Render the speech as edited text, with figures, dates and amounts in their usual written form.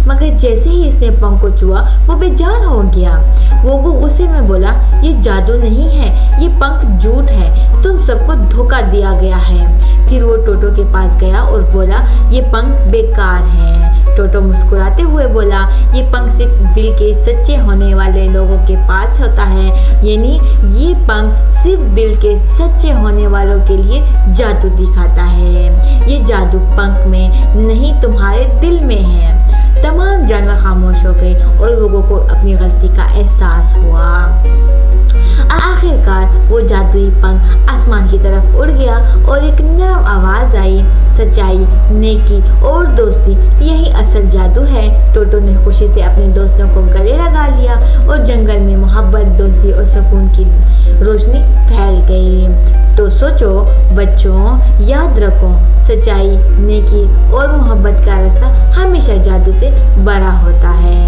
मगर जैसे ही इसने पंख को छुआ वो बेजान हो गया। वो गुस्से में बोला, ये जादू नहीं है, ये पंख झूठ है, तुम सबको धोखा दिया गया है। फिर वो टोटो के पास गया और बोला, ये पंख बेकार है। टोटो मुस्कुराते हुए बोला, ये पंख सिर्फ दिल के सच्चे होने वाले लोगों के पास होता है, यानी ये पंख सिर्फ दिल के सच्चे होने वालों के लिए जादू दिखाता है। ये जादू पंख में नहीं, तुम्हारे दिल में है। तमाम जानवर खामोश हो गए और लोगों को अपनी गलती का एहसास हुआ। आखिरकार वो जादुई पंख आसमान की तरफ उड़ गया और एक नरम आवाज आई, सच्चाई, नेकी और दोस्ती, यही असल जादू है। टोटो ने खुशी से अपने दोस्तों को गले लगा लिया और जंगल में मोहब्बत, दोस्ती और सुकून की रोशनी फैल गई। तो सोचो बच्चों, याद रखो, सच्चाई, नेकी और मोहब्बत का रास्ता हमेशा जादू से बड़ा होता है।